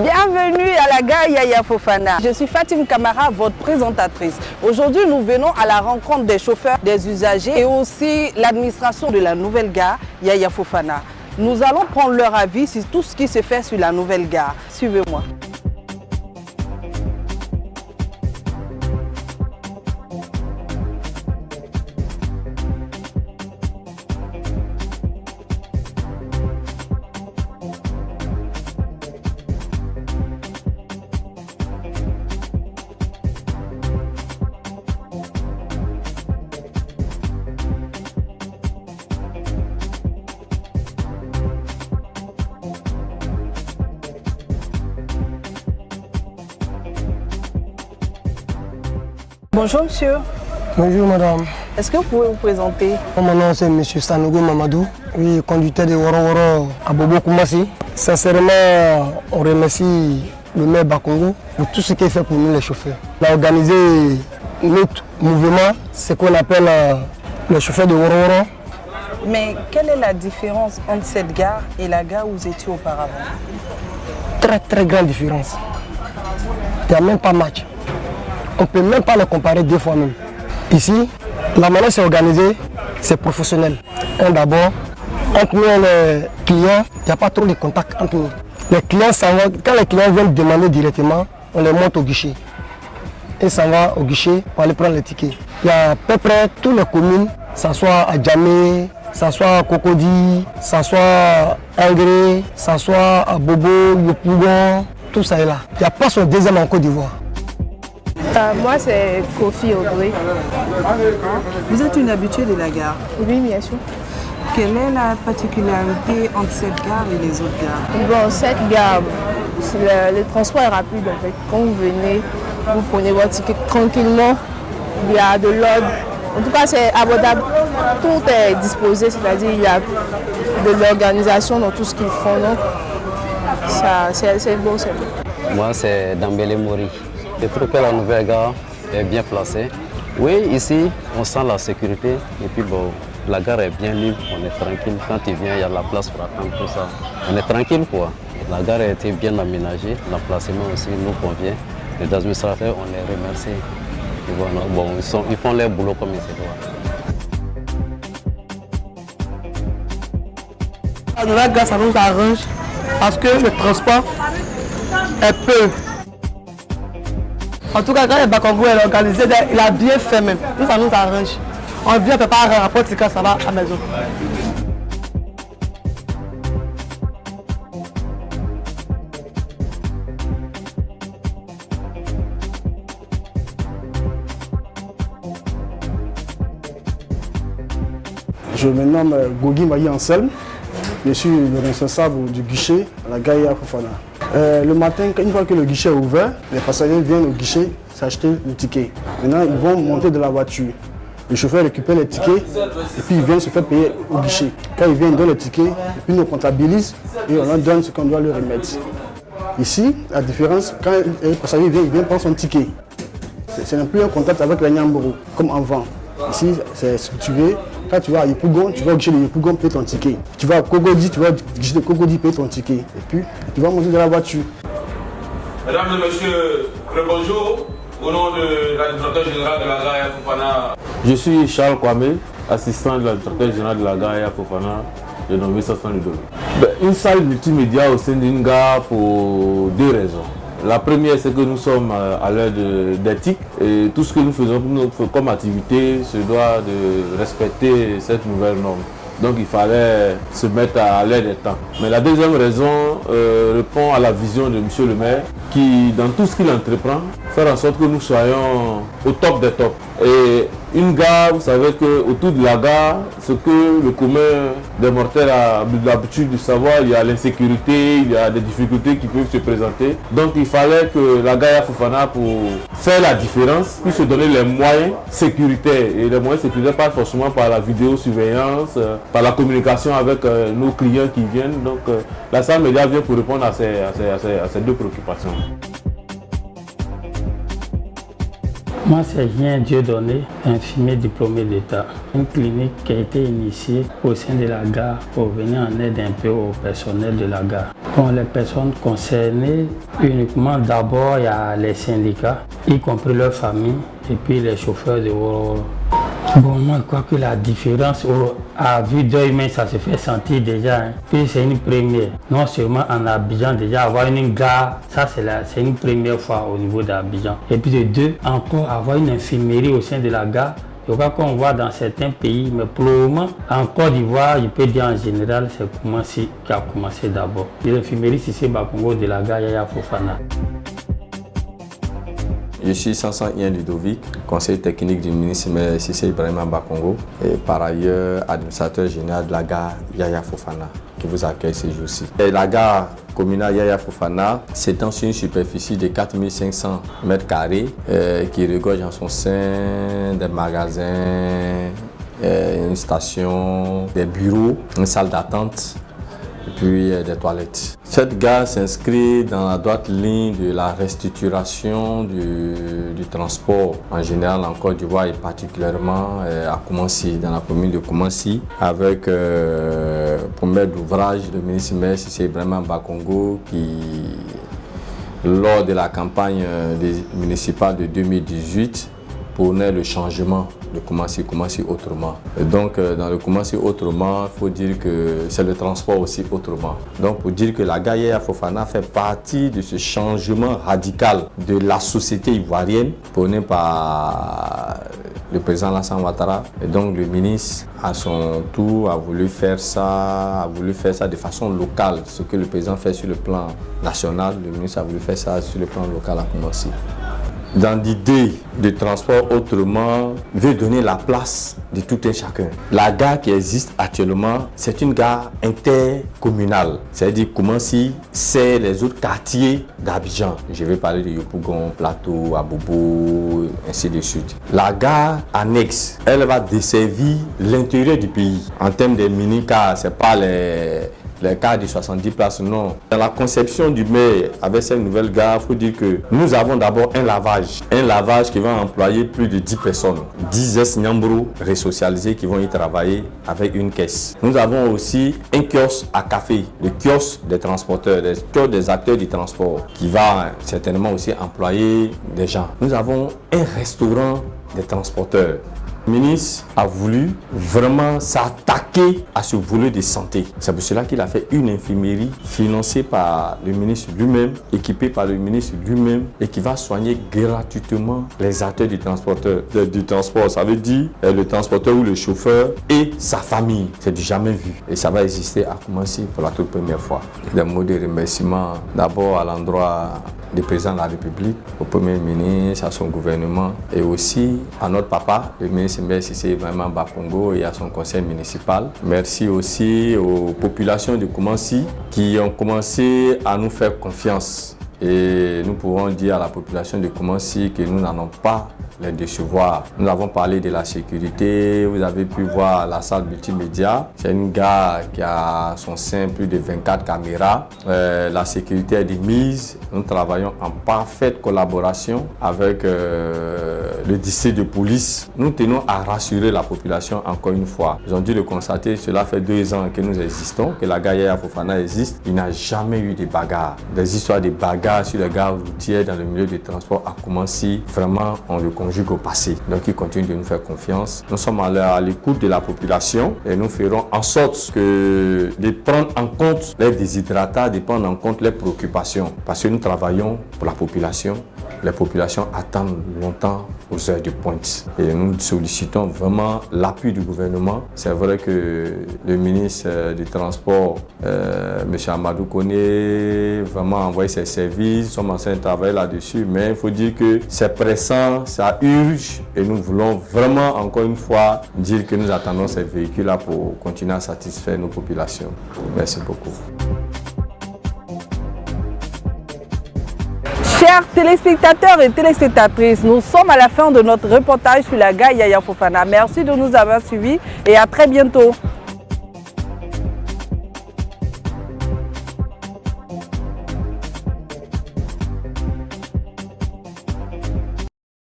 Bienvenue à la gare Yaya Fofana. Je suis Fatim Kamara, votre présentatrice. Aujourd'hui, nous venons à la rencontre des chauffeurs, des usagers et aussi l'administration de la nouvelle gare Yaya Fofana. Nous allons prendre leur avis sur tout ce qui se fait sur la nouvelle gare. Suivez-moi. Bonjour monsieur. Bonjour madame. Est-ce que vous pouvez vous présenter? Mon nom c'est monsieur Sanogo Mamadou, oui, conducteur de Woro à Bobo Koumassi. Sincèrement, on remercie le maire Bakongo pour tout ce qu'il fait pour nous les chauffeurs. Il a organisé notre mouvement, ce qu'on appelle le chauffeur de Woro. Mais quelle est la différence entre cette gare et la gare où vous étiez auparavant? Très grande différence. Il n'y a même pas match. On ne peut même pas le comparer deux fois même. Ici, la manière c'est organisé, c'est professionnel. D'abord, entre nous et les clients, il n'y a pas trop de contact entre nous. Les clients quand les clients viennent demander directement, on les monte au guichet. Et ça va au guichet pour aller prendre les tickets. Il y a à peu près toutes les communes, que ce soit à Djamé, que ce soit à Cocody, que ce soit à Ingré, que ce soit à Bobo, Yopougon, tout ça est là. Il n'y a pas son deuxième en Côte d'Ivoire. Moi, c'est Kofi Audrey. Vous êtes une habituée de la gare? Oui, bien sûr. Quelle est la particularité entre cette gare et les autres gares? Bon, cette gare, le transport est rapide en fait. Quand vous venez, vous prenez votre ticket tranquillement. Il y a de l'ordre. En tout cas, c'est abordable. Tout est disposé, c'est-à-dire il y a de l'organisation dans tout ce qu'ils font. Donc, c'est beau, c'est beau. Moi, c'est Dambélé Mori. Je trouve que la nouvelle gare est bien placée. Oui, ici, on sent la sécurité et puis bon, la gare est bien libre, on est tranquille. Quand il vient, il y a la place pour attendre tout ça. On est tranquille quoi. La gare a été bien aménagée, l'emplacement aussi nous convient. Les administrateurs, on les remercie. Et voilà, bon, ils font leur boulot comme il se doit. La nouvelle gare, ça nous arrange parce que le transport est peu. En tout cas, quand le Bakongo est organisé, il a bien fait même. Nous, ça nous arrange. On vient, on ne peut pas rapporter quand ça va à la maison. Je me nomme Gogi Mayi Anselme. Je suis le responsable du guichet à la gare Yaya Fofana. Le matin, une fois que le guichet est ouvert, les passagers viennent au guichet s'acheter le ticket. Maintenant, ils vont monter de la voiture. Le chauffeur récupère les tickets et puis il vient se faire payer au guichet. Quand il vient, il donne les tickets, et puis nous comptabilise et on leur donne ce qu'on doit leur remettre. Ici, la différence, quand le passager vient, il vient prendre son ticket. Ce n'est plus un contact avec la Nyamboro, comme avant. Ici, c'est structuré. Quand tu vas à Yopougon, tu vas au guichet de Yopougon payer ton ticket. Tu vas à Cocody, tu vas au guichet de Cocody payer ton ticket. Et puis, tu vas monter dans la voiture. Mesdames et messieurs, bonjour. Au nom de l'administrateur général de la gare Yaya Fofana. Je suis Charles Kwame, assistant de l'administrateur général de la gare Yaya Fofana, de nommé Sassan Ludo. Une salle multimédia au sein d'une gare pour deux raisons. La première, c'est que nous sommes à l'heure d'éthique et tout ce que nous faisons comme activité se doit de respecter cette nouvelle norme. Donc il fallait se mettre à l'heure des temps. Mais la deuxième raison répond à la vision de M. le maire qui, dans tout ce qu'il entreprend, fait en sorte que nous soyons au top des tops. Et une gare, vous savez qu'autour de la gare, ce que le commun des mortels a l'habitude de savoir, il y a l'insécurité, il y a des difficultés qui peuvent se présenter. Donc il fallait que la gare Yaya Fofana, pour faire la différence, puisse se donner les moyens sécuritaires. Et les moyens sécuritaires pas forcément par la vidéosurveillance, par la communication avec nos clients qui viennent. Donc la salle média vient pour répondre à ces deux préoccupations. Moi, c'est Jean Dieudonné, infirmier diplômé d'État. Une clinique qui a été initiée au sein de la gare pour venir en aide un peu au personnel de la gare. Bon, les personnes concernées, uniquement d'abord, il y a les syndicats, y compris leurs familles, et puis les chauffeurs de Woro. Bon, moi, je crois que la différence, à vue d'œil, mais ça se fait sentir déjà. Hein. Puis c'est une première. Non seulement en Abidjan, déjà avoir une gare, ça c'est une première fois au niveau d'Abidjan. Et puis de deux, encore avoir une infirmerie au sein de la gare. Je crois qu'on voit dans certains pays, mais pour le moment, en Côte d'Ivoire, je peux dire en général, c'est Koumassi qui a commencé d'abord. L'infirmerie Cissé Bakongo de la gare Yaya Fofana. Je suis Sansan Ien Ludovic, conseiller technique du ministre Cissé Ibrahima Bakongo et par ailleurs administrateur général de la gare Yaya Fofana qui vous accueille ces jours-ci. La gare communale Yaya Fofana s'étend sur une superficie de 4500 m² qui regorge en son sein des magasins, une station, des bureaux, une salle d'attente et puis des toilettes. Cette gare s'inscrit dans la droite ligne de la restructuration du transport en général en Côte d'Ivoire et particulièrement à Koumassi, dans la commune de Koumassi, avec pour maître d'ouvrage le ministre Cissé Ibrahima Bakongo qui, lors de la campagne municipale de 2018, prônait le changement de Koumassi autrement. Et donc dans le Koumassi autrement, il faut dire que c'est le transport aussi autrement. Donc pour dire que la gare Yaya Fofana fait partie de ce changement radical de la société ivoirienne prôné par le président Alassane Ouattara. Et donc le ministre à son tour a voulu faire ça de façon locale. Ce que le président fait sur le plan national, le ministre a voulu faire ça sur le plan local à Koumassi. Dans l'idée de transport autrement, veut donner la place de tout un chacun. La gare qui existe actuellement, c'est une gare intercommunale. C'est-à-dire Koumassi, c'est les autres quartiers d'Abidjan. Je vais parler de Yopougon, Plateau, Abobo, ainsi de suite. La gare annexe, elle va desservir l'intérieur du pays. En termes de mini-cars, ce n'est pas les cars de 70 places, non. Dans la conception du maire, avec cette nouvelle gare, il faut dire que nous avons d'abord un lavage qui va employer plus de 10 personnes. 10 ex-Nyambro resocialisés qui vont y travailler avec une caisse. Nous avons aussi un kiosque à café, le kiosque des transporteurs, le kiosque des acteurs du transport, qui va certainement aussi employer des gens. Nous avons un restaurant des transporteurs. Le ministre a voulu vraiment s'attaquer à ce volet de santé. C'est pour cela qu'il a fait une infirmerie financée par le ministre lui-même, équipée par le ministre lui-même et qui va soigner gratuitement les acteurs du transport. Ça veut dire le transporteur ou le chauffeur et sa famille. C'est du jamais vu. Et ça va exister à Koumassi pour la toute première fois. Des mots de remerciement d'abord à l'endroit du président de la République, au Premier ministre, à son gouvernement et aussi à notre papa, le ministre Cissé Ibrahima Bakongo et à son conseil municipal. Merci aussi aux populations de Koumassi qui ont commencé à nous faire confiance. Et nous pouvons dire à la population de Koumassi que nous n'allons pas les décevoir. Nous avons parlé de la sécurité, vous avez pu voir la salle multimédia. C'est une gare qui a son sein plus de 24 caméras. La sécurité est de mise. Nous travaillons en parfaite collaboration avec le district de police. Nous tenons à rassurer la population encore une fois. Ils ont dû le constater, cela fait 2 ans que nous existons, que la gare Yaya Fofana existe. Il n'y a jamais eu de bagarres. Des histoires de bagarres sur les gares routières dans le milieu du transport à Koumassi, vraiment on le conjugue au passé. Donc ils continuent de nous faire confiance. Nous sommes à l'écoute de la population et nous ferons en sorte de prendre en compte les déshydratats, de prendre en compte les préoccupations. Parce que nous travaillons pour la population. Les populations attendent longtemps aux heures de pointe. Et nous sollicitons vraiment l'appui du gouvernement. C'est vrai que le ministre du Transport, M. Amadou Koné, vraiment a envoyé ses services. Nous sommes en train de travailler là-dessus. Mais il faut dire que c'est pressant, ça urge. Et nous voulons vraiment, encore une fois, dire que nous attendons ces véhicules-là pour continuer à satisfaire nos populations. Merci beaucoup. Chers téléspectateurs et téléspectatrices, nous sommes à la fin de notre reportage sur la gare Yaya Fofana. Merci de nous avoir suivis et à très bientôt.